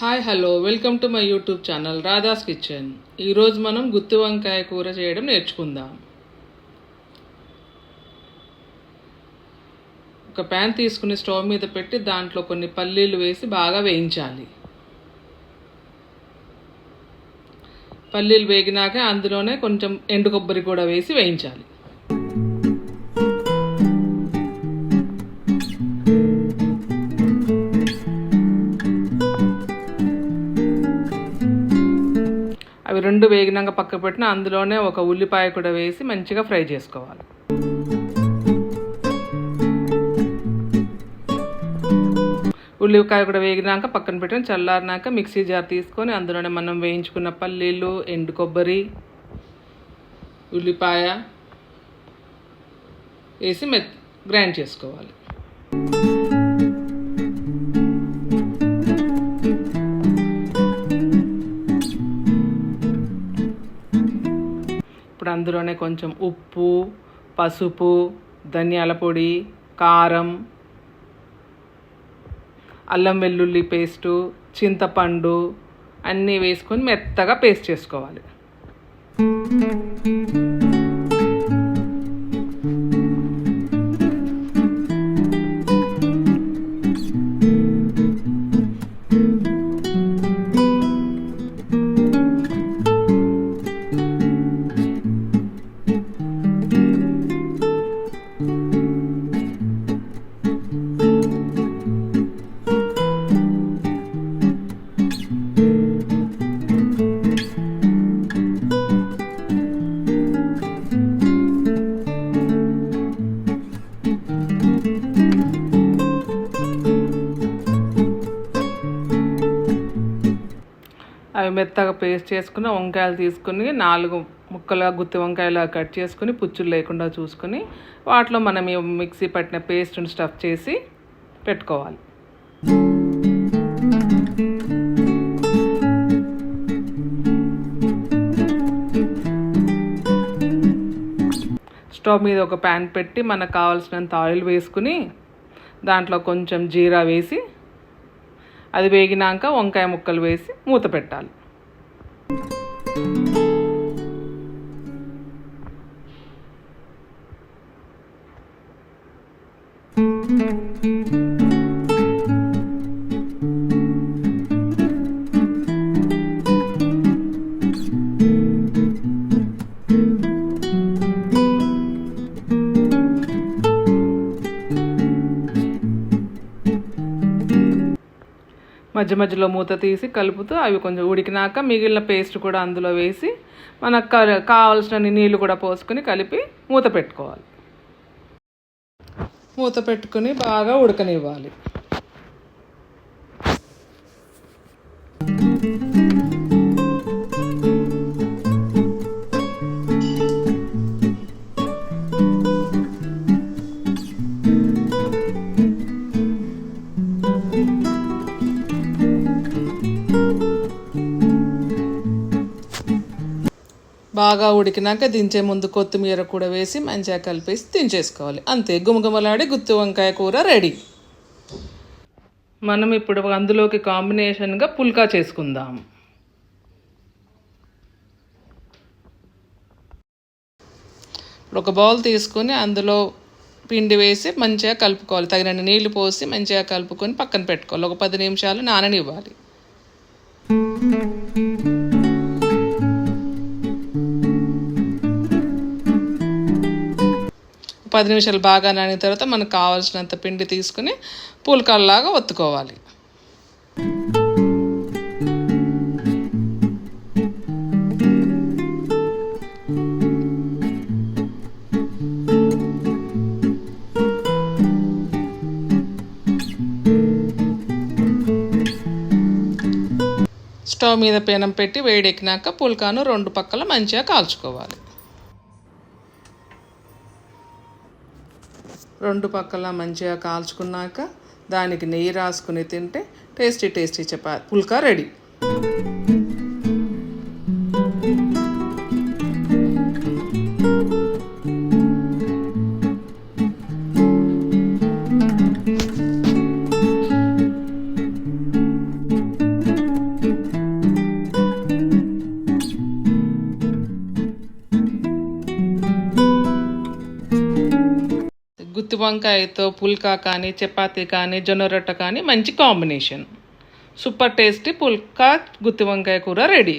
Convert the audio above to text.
Hi hello welcome to my YouTube channel Radha's kitchen. ఈరోజు మనం గుత్తి వంకాయ కూర చేయడం నేర్చుకుందాం. ఒక ప్యాన్ తీసుకుని స్టవ్ మీద పెట్టి దాంట్లో కొన్ని పల్లీలు వేసి బాగా వేయించాలి. పల్లీలు వేగినాక అందులోనే కొంచెం ఎండు కొబ్బరి కూడా వేసి వేయించాలి. అవి రెండు వేగినాక పక్క పెట్టిన అందులోనే ఒక ఉల్లిపాయ కూడా వేసి మంచిగా ఫ్రై చేసుకోవాలి. ఉల్లిపాయ కూడా వేగినాక పక్కన పెట్టిన చల్లారినాక మిక్సీ జార్ తీసుకొని అందులోనే మనం వేయించుకున్న పల్లీలు, ఎండు కొబ్బరి, ఉల్లిపాయ వేసి గ్రైండ్ చేసుకోవాలి. ఇప్పుడు అందులోనే కొంచెం ఉప్పు, పసుపు, ధనియాల పొడి, కారం, అల్లం వెల్లుల్లి పేస్టు, చింతపండు అన్నీ వేసుకొని మెత్తగా పేస్ట్ చేసుకోవాలి. అవి మెత్తగా పేస్ట్ చేసుకుని వంకాయలు తీసుకుని 4 ముక్కలుగా గుత్తి వంకాయలా కట్ చేసుకుని పుచ్చులు లేకుండా చూసుకుని వాటిలో మనం ఈ మిక్సీ పట్టిన పేస్ట్ని స్టఫ్ చేసి పెట్టుకోవాలి. స్టవ్ మీద ఒక ప్యాన్ పెట్టి మనకు కావాల్సినంత ఆయిల్ వేసుకుని దాంట్లో కొంచెం జీరా వేసి అది వేగినాక వంకాయ ముక్కలు వేసి మూత పెట్టాలి. మధ్య మధ్యలో మూత తీసి కలుపుతూ అవి కొంచెం ఉడికినాక మిగిలిన పేస్ట్ కూడా అందులో వేసి మనకు కావాల్సిన నీళ్ళు కూడా పోసుకొని కలిపి మూత పెట్టుకోవాలి. మూత పెట్టుకుని బాగా ఉడకనివ్వాలి. బాగా ఉడికినాక దించే ముందు కొత్తిమీర కూడా వేసి మంచిగా కలిపేసి దించేసుకోవాలి. అంతే, గుమగుమలాడి గుత్తి వంకాయ కూర రెడీ. మనం ఇప్పుడు అందులోకి కాంబినేషన్గా పుల్కా చేసుకుందాం. ఇప్పుడు ఒక బౌల్ తీసుకొని అందులో పిండి వేసి మంచిగా కలుపుకోవాలి. తగినన్ని నీళ్లు పోసి మంచిగా కలుపుకొని పక్కన పెట్టుకోవాలి. ఒక 10 నిమిషాలు నాననివ్వాలి. 10 నిమిషాలు బాగా నానిన తర్వాత మనకు కావాల్సినంత పిండి తీసుకుని పుల్కాల్లాగా ఒత్తుకోవాలి. స్టవ్ మీద పెనం పెట్టి వేడెక్కినాక పుల్కాను 2 పక్కల మంచిగా కాల్చుకోవాలి. 2 పక్కల మంచిగా కాల్చుకున్నాక దానికి నెయ్యి రాసుకుని తింటే టేస్టీ చపాతీ పుల్కా రెడీ. గుత్తి వంకాయతో పుల్కా కానీ చపాతీ కానీ జొన్న రొట్టె కానీ మంచి కాంబినేషన్. సూపర్ టేస్టీ పుల్కా గుత్తి వంకాయ కూర రెడీ.